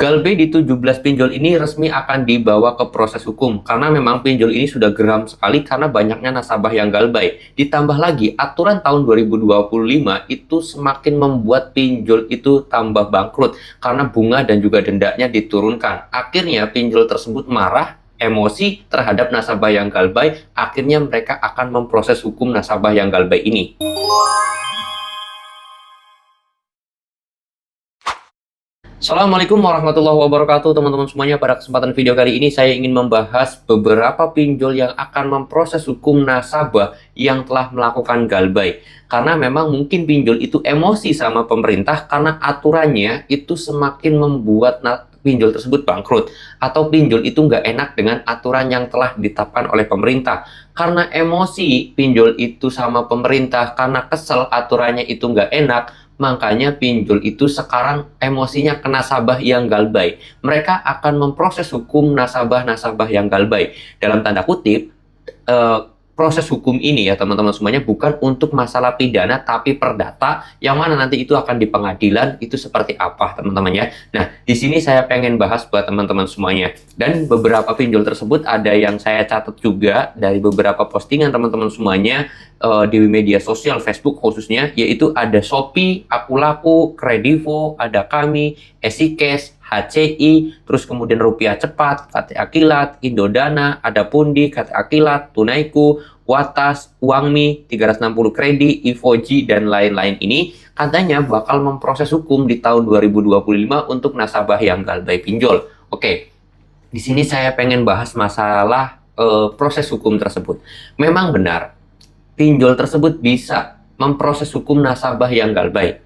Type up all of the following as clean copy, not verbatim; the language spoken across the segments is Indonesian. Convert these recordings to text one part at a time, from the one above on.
Galbay di 17 pinjol ini resmi akan dibawa ke proses hukum karena memang pinjol ini sudah geram sekali karena banyaknya nasabah yang galbay. Ditambah lagi aturan tahun 2025 itu semakin membuat pinjol itu tambah bangkrut karena bunga dan juga dendanya diturunkan. Akhirnya pinjol tersebut marah, emosi terhadap nasabah yang galbay, akhirnya mereka akan memproses hukum nasabah yang galbay ini. Assalamualaikum warahmatullahi wabarakatuh teman-teman semuanya. Pada kesempatan video kali ini saya ingin membahas beberapa pinjol yang akan memproses hukum nasabah yang telah melakukan galbay. Karena memang mungkin pinjol itu emosi sama pemerintah karena aturannya itu semakin membuat pinjol tersebut bangkrut. Atau pinjol itu nggak enak dengan aturan yang telah ditetapkan oleh pemerintah. Karena emosi pinjol itu sama pemerintah, karena kesel aturannya itu nggak enak, makanya pinjol itu sekarang emosinya ke nasabah yang galbay. Mereka akan memproses hukum nasabah-nasabah yang galbay. Dalam tanda kutip, proses hukum ini ya teman-teman semuanya bukan untuk masalah pidana tapi perdata, yang mana nanti itu akan di pengadilan itu seperti apa teman-teman ya. Nah, di sini saya pengen bahas buat teman-teman semuanya. Dan beberapa pinjol tersebut ada yang saya catat juga dari beberapa postingan teman-teman semuanya di media sosial Facebook khususnya, yaitu ada Shopee, Akulaku, Kredivo, ada Kami, EasyCash, HCI, terus kemudian Rupiah Cepat, KTA Kilat, Indodana, ada Pundi, KTA Kilat, Tunaiku, Watas, Uangmi, 360 Kredi, Ivoji, dan lain-lain ini katanya bakal memproses hukum di tahun 2025 untuk nasabah yang galbay pinjol. Oke, di sini saya pengen bahas masalah proses hukum tersebut. Memang benar, pinjol tersebut bisa memproses hukum nasabah yang galbay.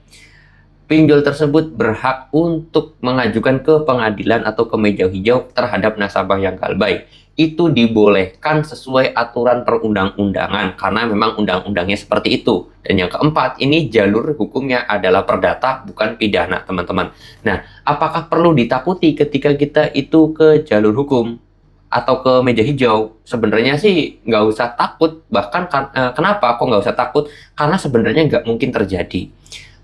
Pinjol tersebut berhak untuk mengajukan ke pengadilan atau ke meja hijau terhadap nasabah yang galbay. Itu dibolehkan sesuai aturan perundang-undangan karena memang undang-undangnya seperti itu. Dan yang keempat, ini jalur hukumnya adalah perdata bukan pidana, teman-teman. Nah, apakah perlu ditakuti ketika kita itu ke jalur hukum atau ke meja hijau? Sebenarnya sih nggak usah takut. Bahkan kenapa kok nggak usah takut? Karena sebenarnya nggak mungkin terjadi.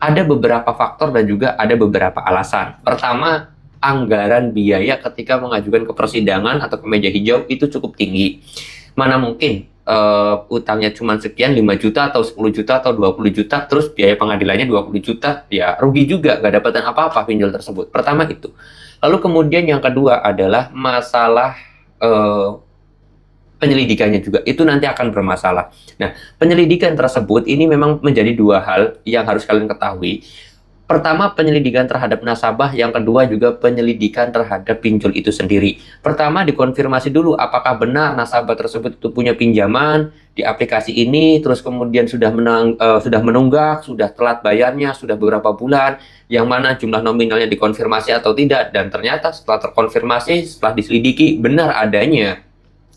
Ada beberapa faktor dan juga ada beberapa alasan. Pertama, anggaran biaya ketika mengajukan ke persidangan atau ke meja hijau itu cukup tinggi. Mana mungkin utangnya cuma sekian, 5 juta atau 10 juta atau 20 juta, terus biaya pengadilannya 20 juta, ya rugi juga, nggak dapetin apa-apa pinjol tersebut. Pertama itu. Lalu kemudian yang kedua adalah masalah penyelidikannya juga, itu nanti akan bermasalah. Nah, penyelidikan tersebut ini memang menjadi dua hal yang harus kalian ketahui. Pertama, penyelidikan terhadap nasabah, yang kedua juga penyelidikan terhadap pinjol itu sendiri. Pertama, dikonfirmasi dulu apakah benar nasabah tersebut itu punya pinjaman di aplikasi ini, terus kemudian sudah menunggak, sudah telat bayarnya, sudah beberapa bulan, yang mana jumlah nominalnya dikonfirmasi atau tidak, dan ternyata setelah terkonfirmasi, setelah diselidiki, benar adanya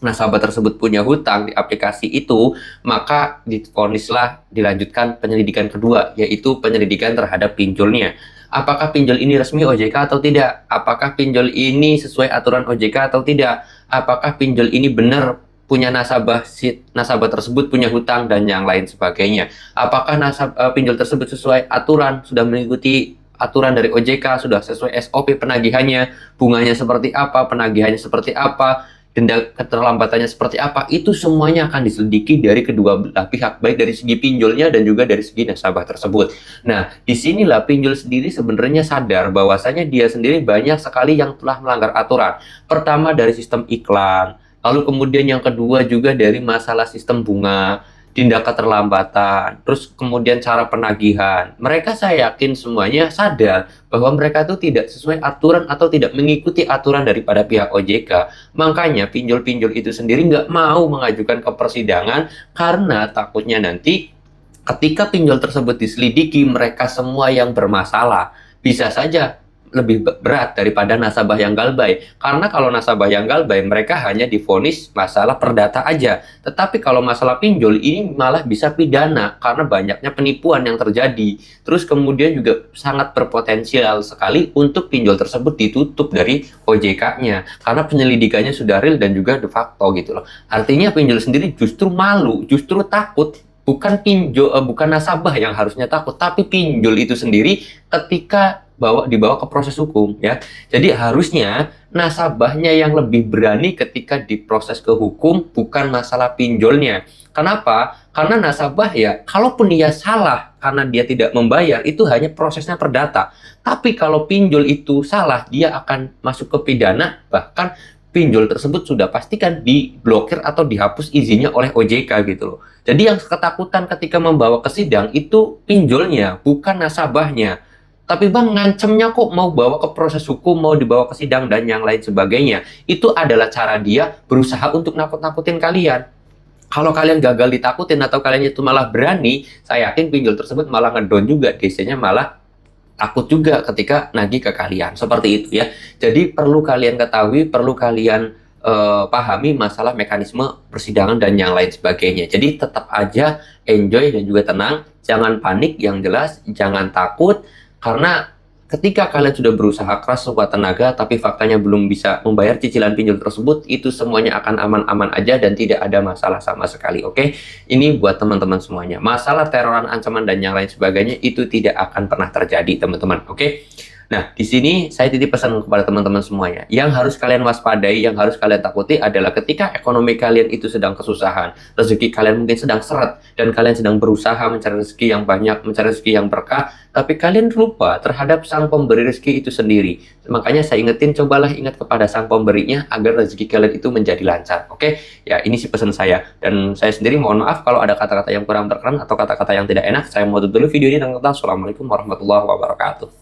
nasabah tersebut punya hutang di aplikasi itu, maka divonislah dilanjutkan penyelidikan kedua, yaitu penyelidikan terhadap pinjolnya. Apakah pinjol ini resmi OJK atau tidak? Apakah pinjol ini sesuai aturan OJK atau tidak? Apakah pinjol ini benar punya nasabah tersebut punya hutang dan yang lain sebagainya? Apakah pinjol tersebut sesuai aturan, sudah mengikuti aturan dari OJK, sudah sesuai SOP penagihannya, bunganya seperti apa, penagihannya seperti apa, denda keterlambatannya seperti apa, itu semuanya akan diselidiki dari kedua belah pihak, baik dari segi pinjolnya dan juga dari segi nasabah tersebut. Nah, disinilah pinjol sendiri sebenarnya sadar bahwasanya dia sendiri banyak sekali yang telah melanggar aturan. Pertama dari sistem iklan, lalu kemudian yang kedua juga dari masalah sistem bunga, tindak keterlambatan, terus kemudian cara penagihan. Mereka, saya yakin semuanya sadar bahwa mereka itu tidak sesuai aturan atau tidak mengikuti aturan daripada pihak OJK. Makanya pinjol-pinjol itu sendiri nggak mau mengajukan ke persidangan karena takutnya nanti ketika pinjol tersebut diselidiki, mereka semua yang bermasalah. Bisa saja lebih berat daripada nasabah yang galbay. Karena kalau nasabah yang galbay, mereka hanya divonis masalah perdata aja. Tetapi kalau masalah pinjol, ini malah bisa pidana karena banyaknya penipuan yang terjadi. Terus kemudian juga sangat berpotensial sekali untuk pinjol tersebut ditutup dari OJK-nya. Karena penyelidikannya sudah real dan juga de facto gitu loh. Artinya pinjol sendiri justru malu, justru takut bukan nasabah yang harusnya takut, tapi pinjol itu sendiri ketika dibawa ke proses hukum ya. Jadi harusnya nasabahnya yang lebih berani ketika diproses ke hukum, bukan masalah pinjolnya. Kenapa? Karena nasabah ya, kalaupun dia salah karena dia tidak membayar, itu hanya prosesnya perdata. Tapi kalau pinjol itu salah, dia akan masuk ke pidana, bahkan pinjol tersebut sudah pastikan diblokir atau dihapus izinnya oleh OJK gitu loh. Jadi yang ketakutan ketika membawa ke sidang itu pinjolnya, bukan nasabahnya. Tapi bang, ngancemnya kok mau bawa ke proses hukum, mau dibawa ke sidang dan yang lain sebagainya. Itu adalah cara dia berusaha untuk nakut-nakutin kalian. Kalau kalian gagal ditakutin atau kalian itu malah berani, saya yakin pinjol tersebut malah ngedon juga, DC-nya malah takut juga ketika nagih ke kalian. Seperti itu ya. Jadi perlu kalian ketahui, perlu kalian pahami masalah mekanisme persidangan dan yang lain sebagainya. Jadi tetap aja enjoy dan juga tenang, jangan panik, yang jelas jangan takut, karena ketika kalian sudah berusaha keras sekuat tenaga, tapi faktanya belum bisa membayar cicilan pinjol tersebut, itu semuanya akan aman-aman aja dan tidak ada masalah sama sekali, oke? Ini buat teman-teman semuanya. Masalah teroran, ancaman, dan yang lain sebagainya, itu tidak akan pernah terjadi, teman-teman, oke? Nah, di sini saya titip pesan kepada teman-teman semuanya. Yang harus kalian waspadai, yang harus kalian takuti adalah ketika ekonomi kalian itu sedang kesusahan, rezeki kalian mungkin sedang seret, dan kalian sedang berusaha mencari rezeki yang banyak, mencari rezeki yang berkah, tapi kalian lupa terhadap sang pemberi rezeki itu sendiri. Makanya saya ingetin, cobalah ingat kepada sang pemberinya agar rezeki kalian itu menjadi lancar. Oke? Ya, ini sih pesan saya. Dan saya sendiri mohon maaf kalau ada kata-kata yang kurang berkenan atau kata-kata yang tidak enak. Saya mau tutup dulu video ini dan kata assalamualaikum warahmatullahi wabarakatuh.